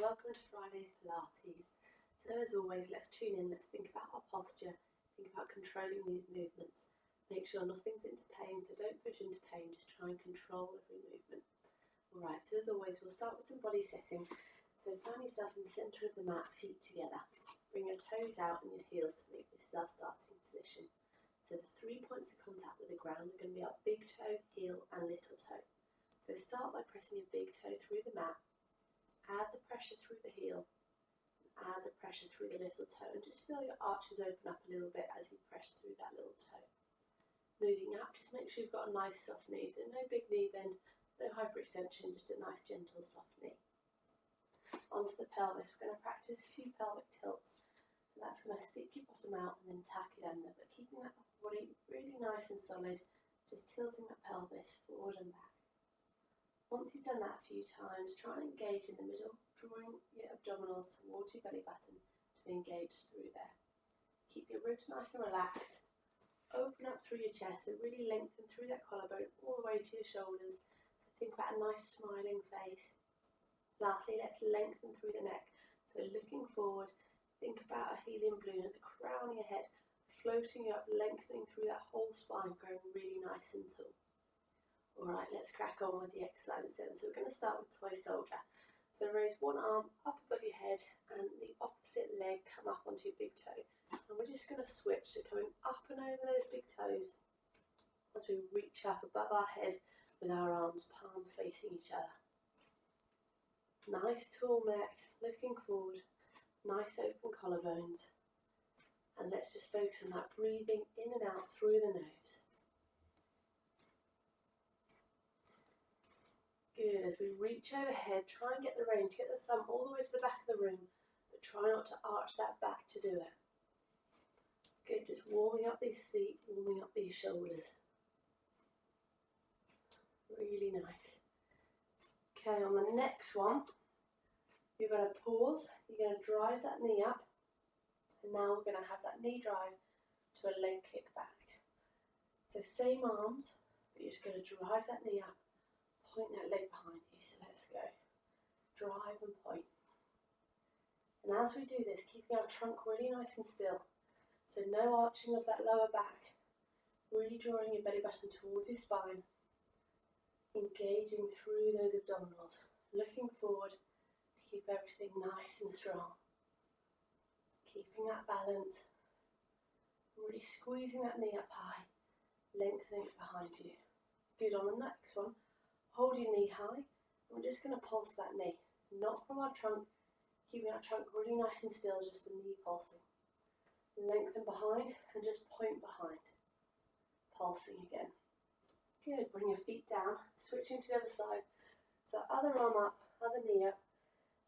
welcome to Friday's Pilates. So as always, let's tune in, let's think about our posture, think about controlling these movements. Make sure nothing's into pain, so don't push into pain, just try and control every movement. Alright, so as always, we'll start with some body setting. So find yourself in the centre of the mat, feet together. Bring your toes out and your heels to meet. This is our starting position. So the 3 points of contact with the ground are going to be our big toe, heel and little toe. So start by pressing your big toe through the mat. Add the pressure through the heel, add the pressure through the little toe, and just feel your arches open up a little bit as you press through that little toe. Moving up, just make sure you've got a nice soft knee, so no big knee bend, no hyperextension, just a nice gentle soft knee. Onto the pelvis, we're going to practice a few pelvic tilts. So that's going to stick your bottom out and then tack it under, but keeping that body really nice and solid, just tilting that pelvis forward and back. Once you've done that a few times, try and engage in the middle, drawing your abdominals towards your belly button to engage through there. Keep your ribs nice and relaxed. Open up through your chest, so really lengthen through that collarbone all the way to your shoulders. So think about a nice smiling face. Lastly, let's lengthen through the neck. So looking forward, think about a helium balloon at the crown of your head, floating up, lengthening through that whole spine, growing really nice and tall. Alright, let's crack on with the exercise then. So we're going to start with toy soldier. So raise one arm up above your head and the opposite leg come up onto your big toe. And we're just going to switch, so coming up and over those big toes as we reach up above our head with our arms, palms facing each other. Nice tall neck, looking forward, nice open collarbones. And let's just focus on that breathing in and out through the nose. Good, as we reach overhead, try and get the range, get the thumb all the way to the back of the room, but try not to arch that back to do it. Good, just warming up these feet, warming up these shoulders. Really nice. Okay, on the next one, you're going to pause, you're going to drive that knee up, and now we're going to have that knee drive to a leg kick back. So same arms, but you're just going to drive that knee up. Point that leg behind you, so let's go. Drive and point. And as we do this, keeping our trunk really nice and still, so no arching of that lower back, really drawing your belly button towards your spine, engaging through those abdominals, looking forward to keep everything nice and strong. Keeping that balance, really squeezing that knee up high, lengthening it behind you. Good, on the next one. Hold your knee high, and we're just going to pulse that knee, not from our trunk, keeping our trunk really nice and still, just the knee pulsing. Lengthen behind, and just point behind. Pulsing again. Good, bring your feet down, switching to the other side. So other arm up, other knee up,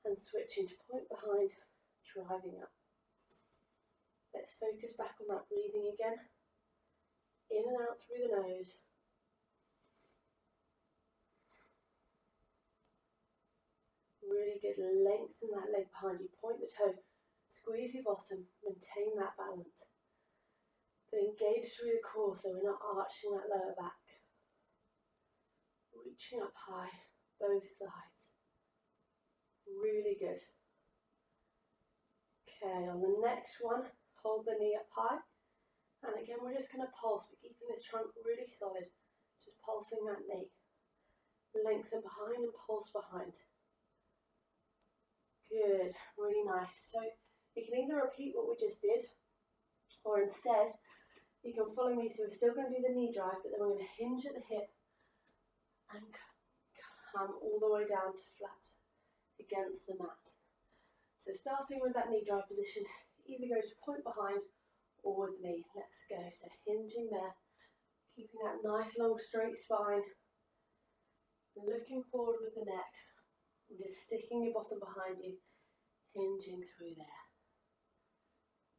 and switching to point behind, driving up. Let's focus back on that breathing again. In and out through the nose. Really good, lengthen that leg behind you, point the toe, squeeze your bottom, maintain that balance. But engage through the core so we're not arching that lower back. Reaching up high, both sides. Really good. Okay, on the next one, hold the knee up high. And again, we're just going to pulse, but keeping this trunk really solid. Just pulsing that knee. Lengthen behind and pulse behind. Good, really nice. So you can either repeat what we just did, or instead you can follow me. So we're still going to do the knee drive, but then we're going to hinge at the hip and come all the way down to flat against the mat. So starting with that knee drive position, either go to point behind or with me. Let's go. So hinging there, keeping that nice long straight spine, looking forward with the neck. And just sticking your bottom behind you, hinging through there.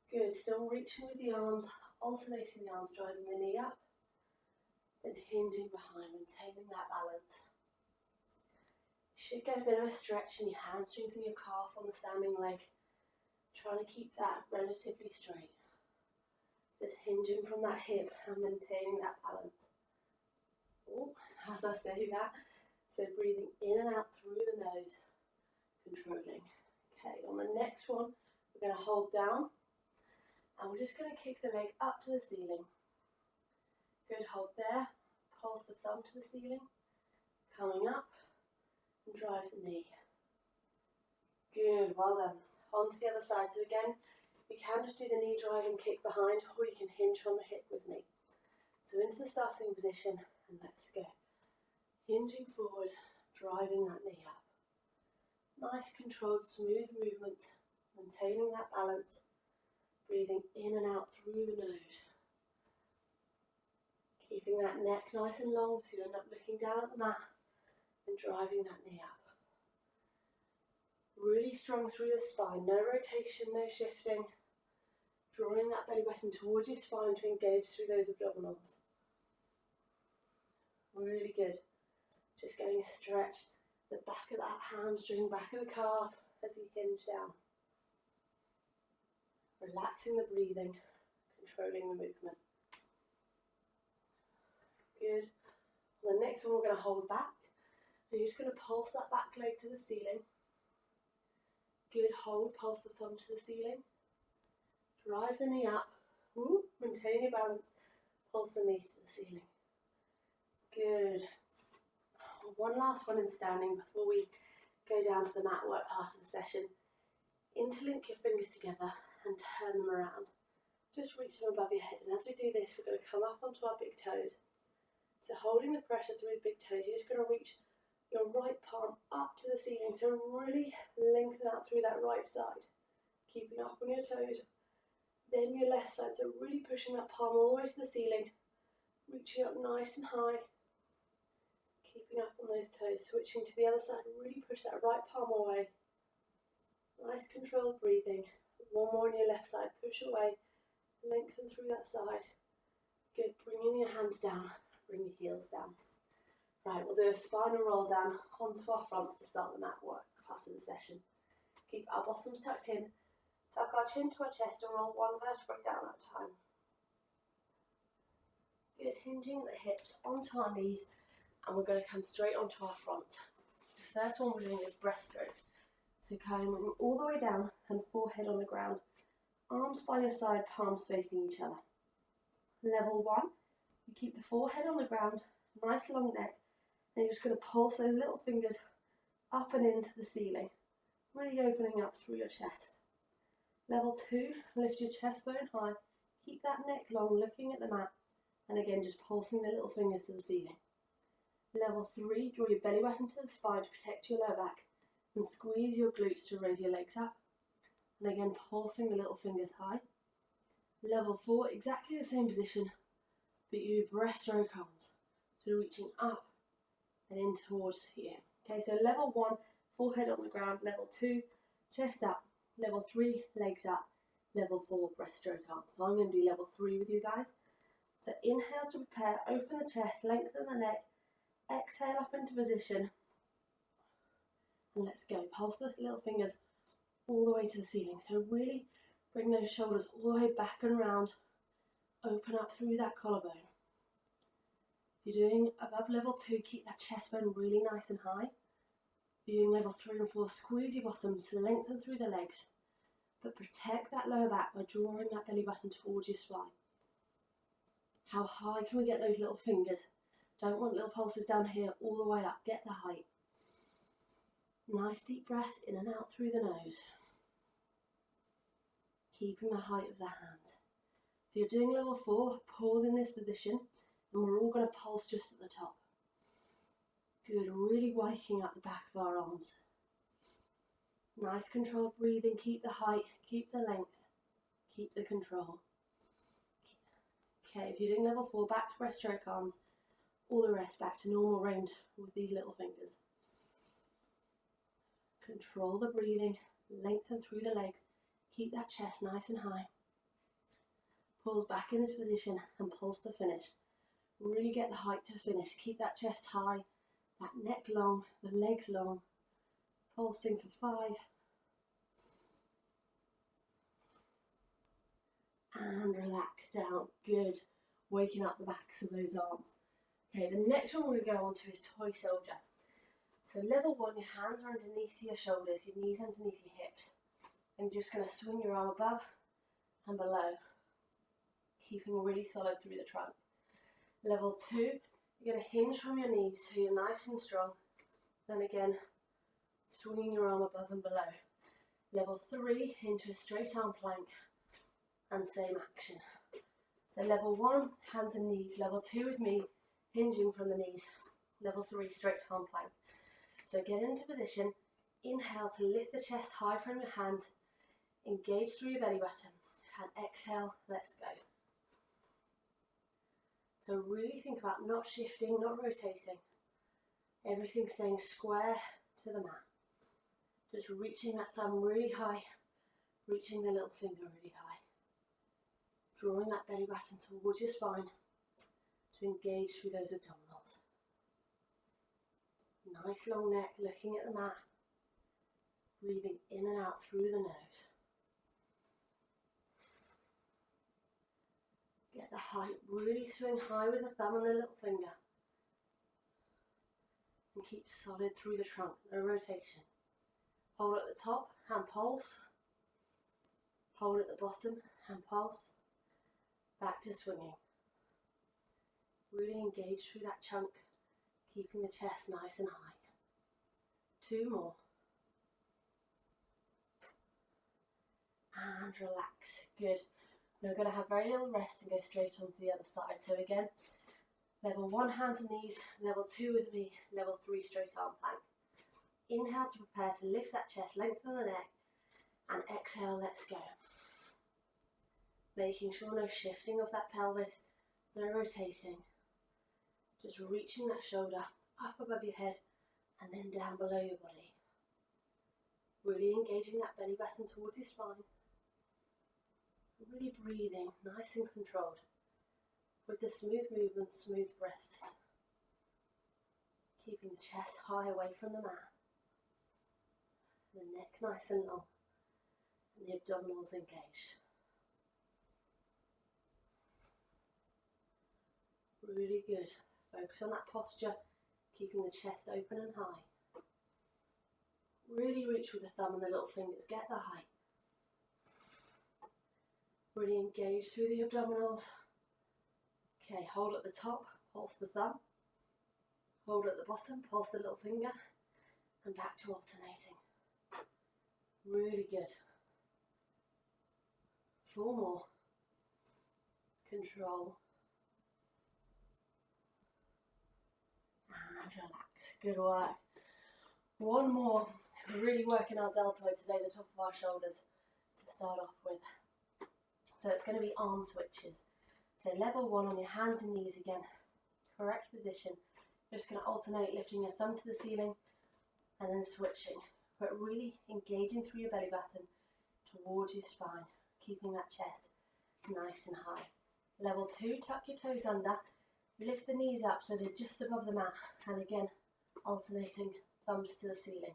Good, still reaching with the arms, alternating the arms, driving the knee up, then hinging behind, maintaining that balance. You should get a bit of a stretch in your hamstrings and your calf on the standing leg, trying to keep that relatively straight. Just hinging from that hip and maintaining that balance. Oh, as I say that, so breathing in and out through the nose, controlling. Okay, on the next one, we're going to hold down and we're just going to kick the leg up to the ceiling. Good, hold there, pulse the thumb to the ceiling, coming up and drive the knee. Good, well done. On to the other side. So again, you can just do the knee drive and kick behind, or you can hinge from the hip with me. So into the starting position and let's go. Hinging forward, driving that knee up. Nice controlled, smooth movement, maintaining that balance, breathing in and out through the nose. Keeping that neck nice and long so you end up looking down at the mat and driving that knee up. Really strong through the spine, no rotation, no shifting. Drawing that belly button towards your spine to engage through those abdominals. Really good. Just getting a stretch, the back of that hamstring, back of the calf as you hinge down. Relaxing the breathing, controlling the movement. Good. On the next one we're going to hold back. And you're just going to pulse that back leg to the ceiling. Good, hold, pulse the thumb to the ceiling. Drive the knee up. Ooh, maintain your balance. Pulse the knee to the ceiling. Good. One last one in standing before we go down to the mat work part of the session. Interlink your fingers together and turn them around. Just reach them above your head. And as we do this, we're going to come up onto our big toes. So holding the pressure through the big toes, you're just going to reach your right palm up to the ceiling. So really lengthen out through that right side. Keeping up on your toes. Then your left side, so really pushing that palm all the way to the ceiling. Reaching up nice and high. Keeping up on those toes. Switching to the other side, really push that right palm away. Nice controlled breathing. One more on your left side, push away. Lengthen through that side. Good, bringing your hands down. Bring your heels down. Right, we'll do a spinal roll down onto our fronts to start the mat work part of the session. Keep our bottoms tucked in, tuck our chin to our chest and roll one vertebrae down at a time. Good, hinging at the hips onto our knees and we're going to come straight onto our front. The first one we're doing is breaststroke. So coming all the way down and forehead on the ground. Arms by your side, palms facing each other. Level 1, you keep the forehead on the ground, nice long neck. And you're just going to pulse those little fingers up and into the ceiling, really opening up through your chest. Level 2, lift your chest bone high, keep that neck long, looking at the mat, and again just pulsing the little fingers to the ceiling. Level 3, draw your belly button to the spine to protect your lower back, and squeeze your glutes to raise your legs up, and again pulsing the little fingers high. Level 4, exactly the same position, but you do breaststroke arms, so reaching up and in towards here. Okay, so level 1, forehead on the ground. Level 2, chest up. Level 3, legs up. Level 4, breaststroke arms. So I'm going to do level 3 with you guys. So inhale to prepare, open the chest, lengthen the neck, exhale up into position. And let's go. Pulse the little fingers all the way to the ceiling. So really bring those shoulders all the way back and round. Open up through that collarbone. If you're doing above level 2, keep that chest bone really nice and high. If you're doing level 3 and 4, squeeze your bottoms to lengthen through the legs. But protect that lower back by drawing that belly button towards your spine. How high can we get those little fingers? Don't want little pulses down here, all the way up. Get the height. Nice deep breath in and out through the nose. Keeping the height of the hands. If you're doing level 4, pause in this position. And we're all going to pulse just at the top. Good, really waking up the back of our arms. Nice controlled breathing, keep the height, keep the length, keep the control. Okay, if you're doing level 4, back to breaststroke arms, all the rest back to normal range with these little fingers. Control the breathing, lengthen through the legs, keep that chest nice and high. Pulse back in this position and pulse to finish. Really get the height to finish. Keep that chest high, that neck long, the legs long. Pulsing for 5. And relax down. Good. Waking up the backs of those arms. Okay, the next one we're going to go on to is toy soldier. So level 1, your hands are underneath your shoulders, your knees underneath your hips. And you're just going to swing your arm above and below, keeping really solid through the trunk. Level 2, you're going to hinge from your knees so you're nice and strong. Then again, swinging your arm above and below. Level 3, into a straight arm plank, and same action. So level 1, hands and knees. Level 2 with me, hinging from the knees. Level 3, straight arm plank. So get into position, inhale to lift the chest high from your hands, engage through your belly button, and exhale, let's go. So really think about not shifting, not rotating. Everything staying square to the mat. Just reaching that thumb really high, reaching the little finger really high. Drawing that belly button towards your spine to engage through those abdominals. Nice long neck, looking at the mat. Breathing in and out through the nose. Get the height, really swing high with the thumb and the little finger. And keep solid through the trunk, no rotation. Hold at the top, hand pulse. Hold at the bottom, hand pulse. Back to swinging. Really engage through that chunk, keeping the chest nice and high. 2 more. And relax. Good. We're going to have very little rest and go straight on to the other side. So again, level 1, hands and knees. Level 2 with me. Level 3, straight arm plank. Inhale to prepare to lift that chest, lengthen the neck, and exhale, let's go. Making sure no shifting of that pelvis, no rotating. Just reaching that shoulder up above your head and then down below your body. Really engaging that belly button towards your spine. Really breathing, nice and controlled. With the smooth movements, smooth breaths. Keeping the chest high away from the mat. The neck nice and long. And the abdominals engaged. Really good. Focus on that posture, keeping the chest open and high. Really reach with the thumb and the little fingers, get the height. Really engage through the abdominals. Okay, hold at the top, pulse the thumb. Hold at the bottom, pulse the little finger. And back to alternating. Really good. 4 more. Control. And relax. Good work. 1 more. We're really working our deltoid today, the top of our shoulders, to start off with. So it's going to be arm switches. So level 1 on your hands and knees again. Correct position. You're just going to alternate lifting your thumb to the ceiling and then switching. But really engaging through your belly button towards your spine, keeping that chest nice and high. Level 2, tuck your toes under. Lift the knees up so they're just above the mat. And again, alternating thumbs to the ceiling.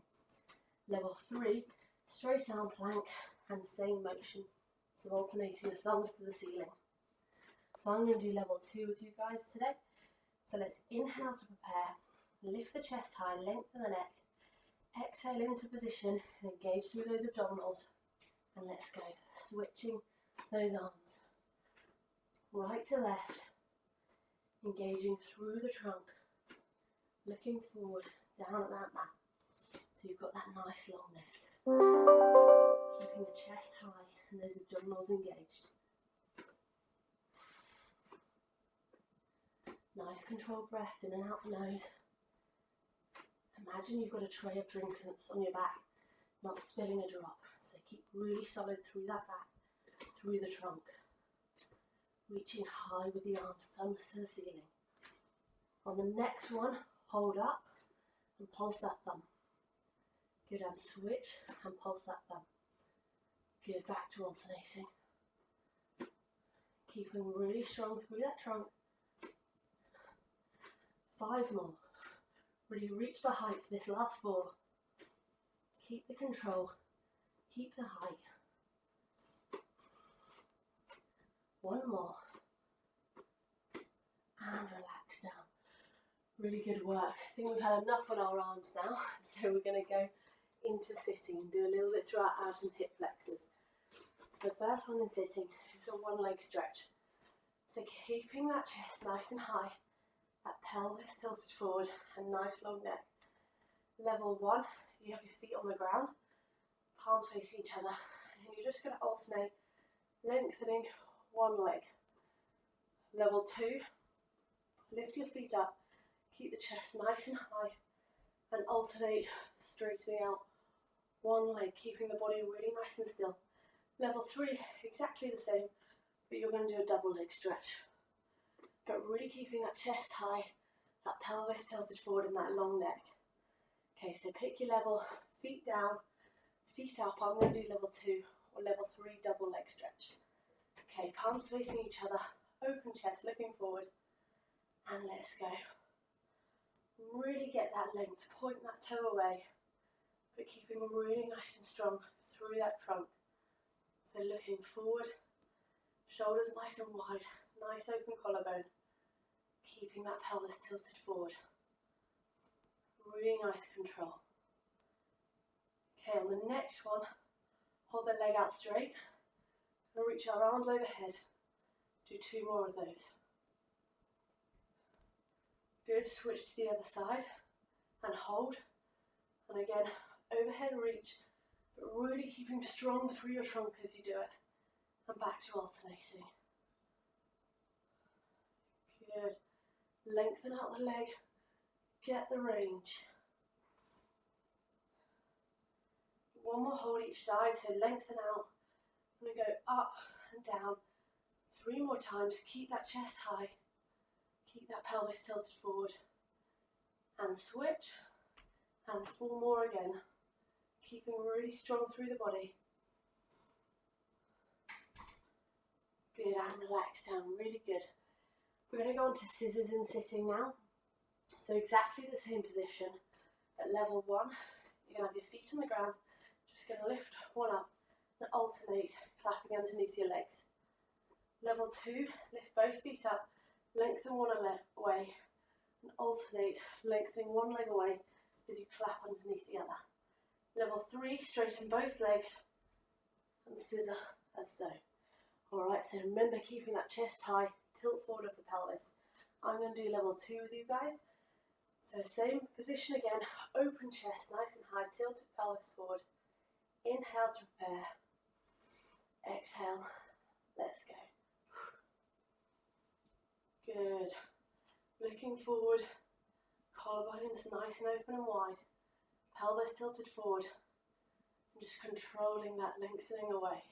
Level 3, straight arm plank and same motion. So alternating the thumbs to the ceiling. So I'm going to do level 2 with you guys today. So let's inhale to prepare. Lift the chest high, lengthen the neck. Exhale into position and engage through those abdominals. And let's go. Switching those arms. Right to left. Engaging through the trunk. Looking forward, down at that mat. So you've got that nice long neck. Keeping the chest high and those abdominals engaged. Nice controlled breath in and out the nose. Imagine you've got a tray of drinks on your back, not spilling a drop. So keep really solid through that back, through the trunk. Reaching high with the arms, thumbs to the ceiling. On the next one, hold up and pulse that thumb. Good, and switch and pulse that thumb. Good, back to alternating. Keeping really strong through that trunk. 5 more. Really reach the height for this last 4. Keep the control. Keep the height. 1 more. And relax down. Really good work. I think we've had enough on our arms now, so we're going to go into sitting and do a little bit through our abs and hip flexors. So the first one in sitting is a one leg stretch. So keeping that chest nice and high, that pelvis tilted forward, and nice long neck. Level one, you have your feet on the ground, palms facing each other, and you're just going to alternate lengthening one leg. Level two, lift your feet up, keep the chest nice and high, and alternate straightening out one leg, keeping the body really nice and still. Level three, exactly the same, but you're going to do a double leg stretch. But really keeping that chest high, that pelvis tilted forward, and that long neck. Okay, so pick your level, feet down, feet up. I'm going to do level two or level three double leg stretch. Okay, palms facing each other, open chest, looking forward, and let's go. Really get that length, point that toe away, but keeping really nice and strong through that trunk. So looking forward, shoulders nice and wide, nice open collarbone, keeping that pelvis tilted forward. Really nice control. Okay, on the next one, hold the leg out straight and reach our arms overhead. Do two more of those. Good, switch to the other side and hold. And again, overhead reach, but really keeping strong through your trunk as you do it. And back to alternating. Good. Lengthen out the leg, get the range. One more hold each side, so lengthen out. I'm going to go up and down. 3 more times, keep that chest high. Keep that pelvis tilted forward. And switch. And 4 more again. Keeping really strong through the body. Good, and relax down, really good. We're going to go on to scissors in sitting now. So exactly the same position. At level one, you're going to have your feet on the ground. Just going to lift one up and alternate, clapping underneath your legs. Level two, lift both feet up, lengthen one leg away, and alternate, lengthening one leg away as you clap underneath the other. Level three, straighten both legs and scissor as so. Alright, so remember keeping that chest high, tilt forward of the pelvis. I'm going to do level two with you guys. So same position again, open chest, nice and high, tilted pelvis forward. Inhale to prepare. Exhale, let's go. Good. Looking forward, collarbones nice and open and wide. Pelvis tilted forward. And just controlling that lengthening away.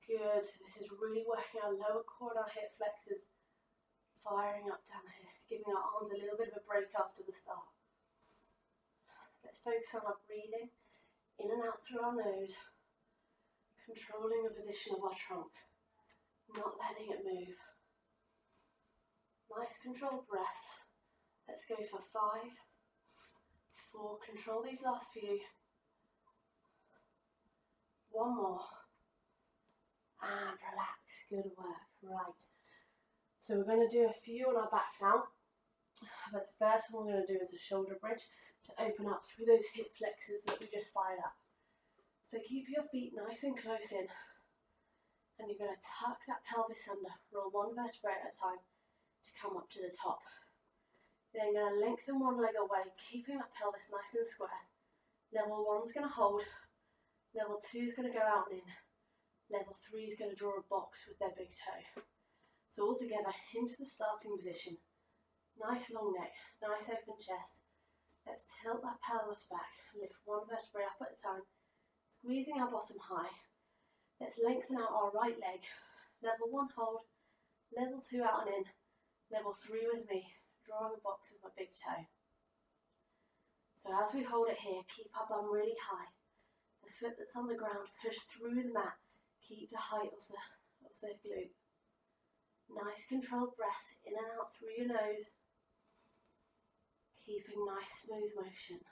Good, so this is really working our lower core and our hip flexors. Firing up down here, giving our arms a little bit of a break after the start. Let's focus on our breathing, in and out through our nose, controlling the position of our trunk, not letting it move. Nice controlled breaths. Let's go for 5, 4, control these last few. 1 more. And relax, good work, right. So we're going to do a few on our back now, but the first one we're going to do is a shoulder bridge to open up through those hip flexors that we just fired up. So keep your feet nice and close in, and you're going to tuck that pelvis under, roll 1 vertebrae at a time to come up to the top. Then you're going to lengthen one leg away, keeping that pelvis nice and square. Level 1's going to hold, level 2's going to go out and in, level 3 is going to draw a box with their big toe. So all together into the starting position. Nice long neck, nice open chest. Let's tilt that pelvis back, lift 1 vertebrae up at a time, squeezing our bottom high. Let's lengthen out our right leg. Level 1 hold, level 2 out and in, level 3 with me, drawing a box with my big toe. So as we hold it here, keep our bum really high. The foot that's on the ground, push through the mat, keep the height of the glute. Nice controlled breaths in and out through your nose, keeping nice smooth motion.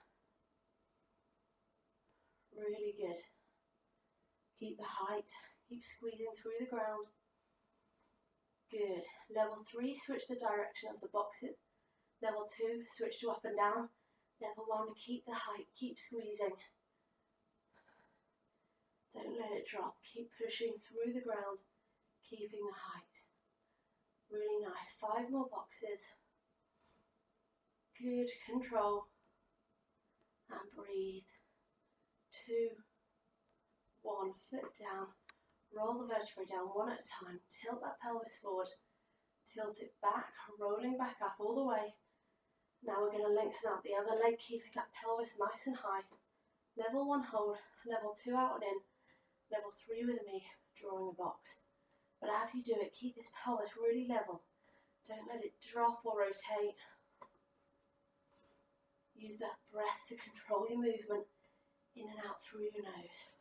Really good. Keep the height, keep squeezing through the ground. Good. Level 3, switch the direction of the boxes. Level 2, switch to up and down. Level 1, keep the height, keep squeezing. Don't let it drop. Keep pushing through the ground, keeping the height. Really nice. 5 more boxes. Good control. And breathe. 2, 1, foot down. Roll the vertebrae down one at a time. Tilt that pelvis forward. Tilt it back, rolling back up all the way. Now we're going to lengthen out the other leg, keeping that pelvis nice and high. Level 1 hold, level 2 out and in, level 3 with me, drawing a box. But as you do it, keep this pelvis really level. Don't let it drop or rotate. Use that breath to control your movement in and out through your nose.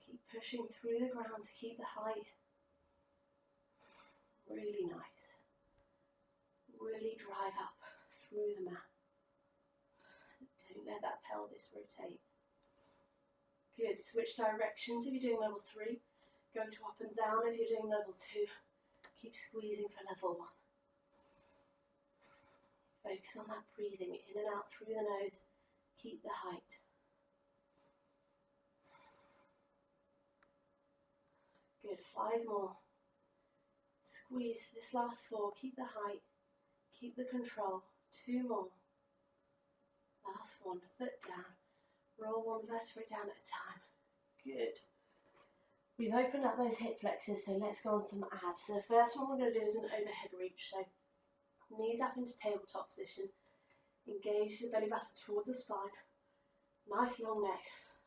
Keep pushing through the ground to keep the height. Really nice. Really drive up through the mat. Don't let that pelvis rotate. Good. Switch directions if you're doing level 3. Go to up and down if you're doing level 2. Keep squeezing for level 1. Focus on that breathing in and out through the nose. Keep the height. Good. 5 more. Squeeze this last 4. Keep the height. Keep the control. 2 more. Last 1. Foot down. Roll 1 vertebrae down at a time. Good. We've opened up those hip flexors, so let's go on some abs. So the first one we're going to do is an overhead reach. So knees up into tabletop position. Engage the belly button towards the spine. Nice long neck.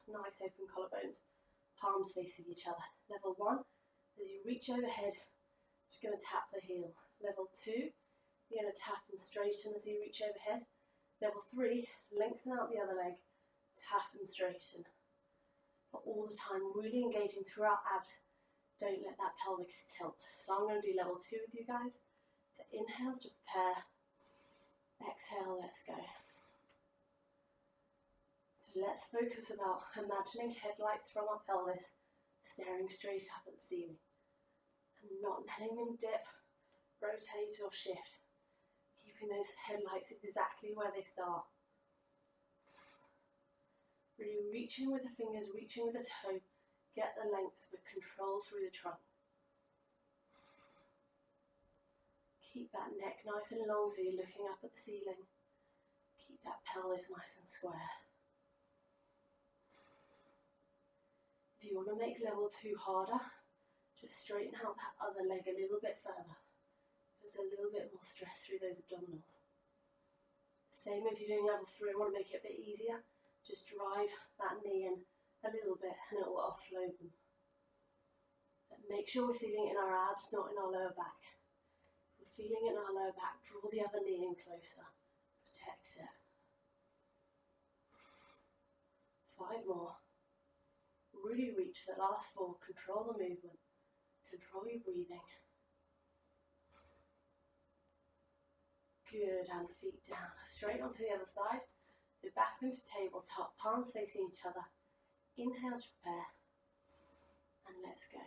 Nice open collarbones. Palms facing each other. Level 1, as you reach overhead, just going to tap the heel. Level 2, you're going to tap and straighten as you reach overhead. Level 3, lengthen out the other leg, tap and straighten. But all the time, really engaging throughout abs. Don't let that pelvis tilt. So I'm going to do level 2 with you guys. So inhale to prepare. Exhale, let's go. So let's focus about imagining headlights from our pelvis, staring straight up at the ceiling. And not letting them dip, rotate or shift. Keeping those headlights exactly where they start. Really reaching with the fingers, reaching with the toe. Get the length, but control through the trunk. Keep that neck nice and long so you're looking up at the ceiling. Keep that pelvis nice and square. If you want to make level 2 harder, just straighten out that other leg a little bit further. There's a little bit more stress through those abdominals. Same if you're doing level 3, I want to make it a bit easier. Just drive that knee in a little bit and it will offload them. But make sure we're feeling it in our abs, not in our lower back. If we're feeling it in our lower back, draw the other knee in closer. Protect it. 5 more. Really reach for the last 4. Control the movement. Control your breathing. Good, and feet down. Straight onto the other side. So back into tabletop, palms facing each other. Inhale to prepare. And let's go.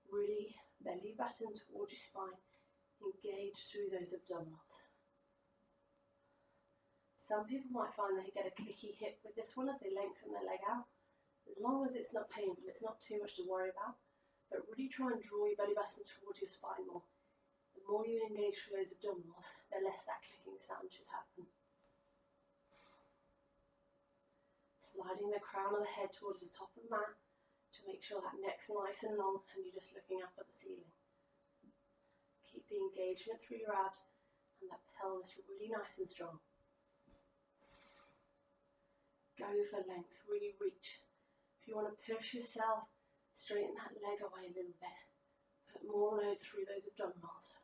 Really belly button towards your spine. Engage through those abdominals. Some people might find they get a clicky hip with this one as they lengthen their leg out. As long as it's not painful, it's not too much to worry about. But really try and draw your belly button towards your spine more. The more you engage through those abdominals, the less that clicking sound should happen. Sliding the crown of the head towards the top of the mat to make sure that neck's nice and long and you're just looking up at the ceiling. Keep the engagement through your abs and that pelvis really nice and strong. Go for length, really reach. If you want to push yourself, straighten that leg away a little bit. Put more load through those abdominals.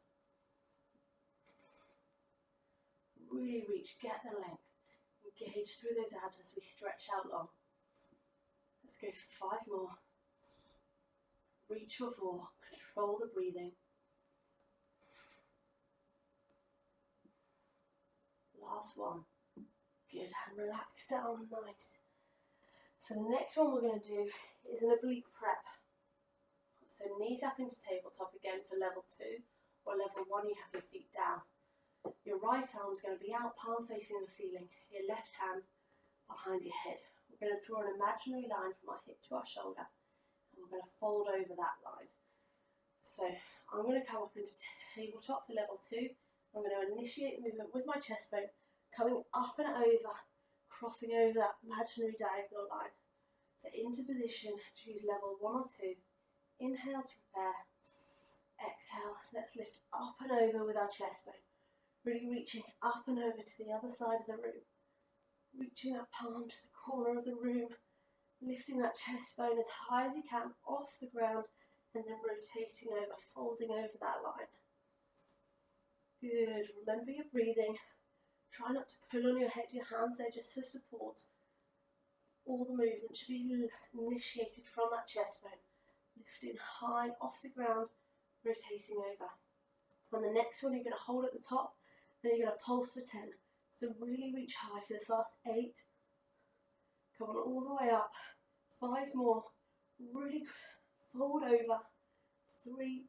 Really reach, get the length. Engage through those abs as we stretch out long. Let's go for 5 more. Reach for 4, control the breathing. Last 1. Good, and relax down, nice. So the next one we're going to do is an oblique prep. So knees up into tabletop again for level 2, or level 1 you have your feet down. Your right arm is going to be out, palm facing the ceiling, your left hand behind your head. We're going to draw an imaginary line from our hip to our shoulder, and we're going to fold over that line. So I'm going to come up into tabletop for level 2. I'm going to initiate the movement with my chest bone, coming up and over, crossing over that imaginary diagonal line. So into position, choose level 1 or 2. Inhale to prepare. Exhale, let's lift up and over with our chest bone. Really reaching up and over to the other side of the room. Reaching that palm to the corner of the room. Lifting that chest bone as high as you can off the ground, and then rotating over, folding over that line. Good. Remember your breathing. Try not to pull on your head, your hands there just for support. All the movement should be initiated from that chest bone. Lifting high off the ground, rotating over. On the next one, you're going to hold at the top, and you're going to pulse for 10. So really reach high for this last 8. Come on all the way up. 5 more. Really fold over. 3.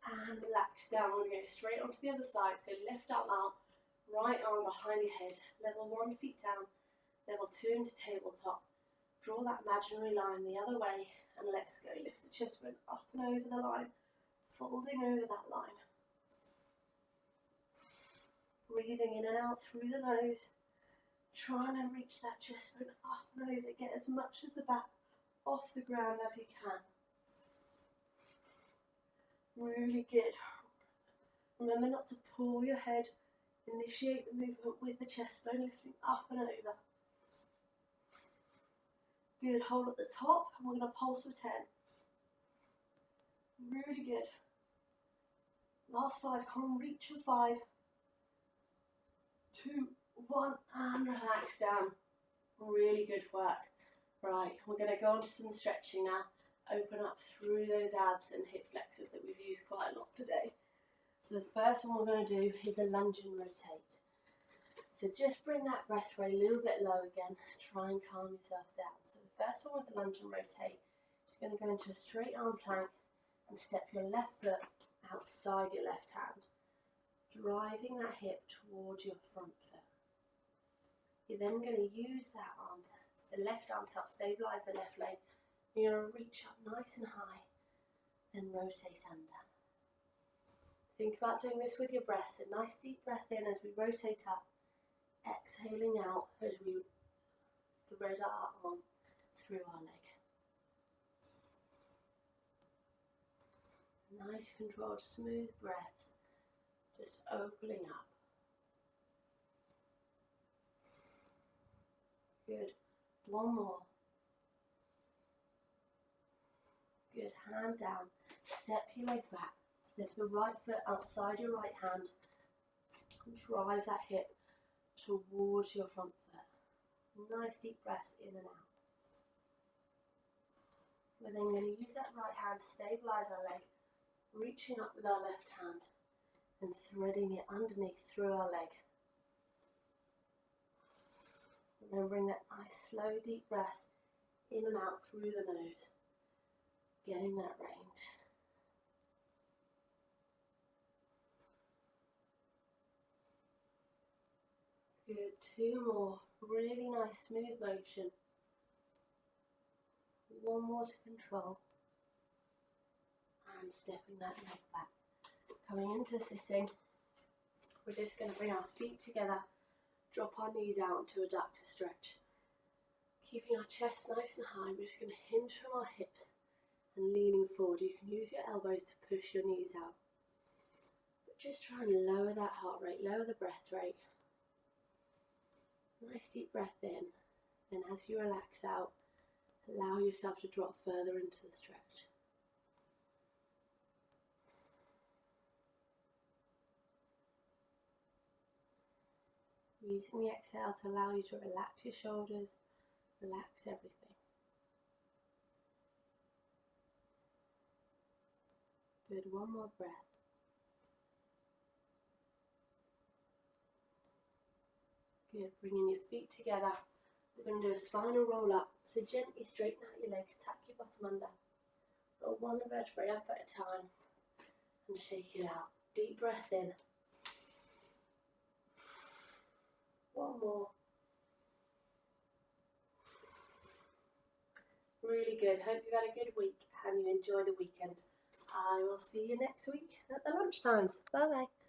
And relax down. We're going to go straight onto the other side. So left arm out, right arm behind your head. Level 1 feet down. Level 2 into tabletop. Draw that imaginary line the other way, and let's go. Lift the chest bone up and over the line, folding over that line. Breathing in and out through the nose, trying to reach that chest bone up and over. Get as much of the back off the ground as you can. Really good. Remember not to pull your head. Initiate the movement with the chest bone, lifting up and over. Good, hold at the top, and we're going to pulse for 10. Really good. Last 5, come on, reach for 5. 2, 1, and relax down. Really good work. Right, we're going to go on to some stretching now. Open up through those abs and hip flexors that we've used quite a lot today. So the first one we're going to do is a lunge and rotate. So just bring that breath rate a little bit low again. Try and calm yourself down. So the first one with the lunge and rotate, just going to go into a straight arm plank and step your left foot outside your left hand, driving that hip towards your front foot. You're then going to use that arm, the left arm, to help stabilise the left leg. You're going to reach up nice and high and rotate under. Think about doing this with your breath. So nice deep breath in as we rotate up, exhaling out as we thread our arm through our leg. Nice controlled, smooth breaths, just opening up. Good. One more. Good. Hand down. Step your leg back. Step your right foot outside your right hand. And drive that hip towards your front foot. Nice deep breaths in and out. We're then going to use that right hand to stabilise our leg, reaching up with our left hand and threading it underneath through our leg. Remembering that nice slow deep breath in and out through the nose, getting that range. Good, 2 more, really nice smooth motion. 1 more to control. And stepping that leg back. Coming into sitting, we're just going to bring our feet together, drop our knees out into a adductor stretch. Keeping our chest nice and high, we're just going to hinge from our hips and leaning forward. You can use your elbows to push your knees out. But just try and lower that heart rate, lower the breath rate. Nice deep breath in, and as you relax out, allow yourself to drop further into the stretch. Using the exhale to allow you to relax your shoulders, relax everything. Good, 1 more breath. Good, bringing your feet together, We're going to do a spinal roll up. So gently straighten out your legs, tap your bottom under. Roll one vertebrae up at a time and shake it out. Deep breath in. One more. Really good. Hope you've had a good week and you enjoy the weekend. I will see you next week at the lunchtimes. Bye bye.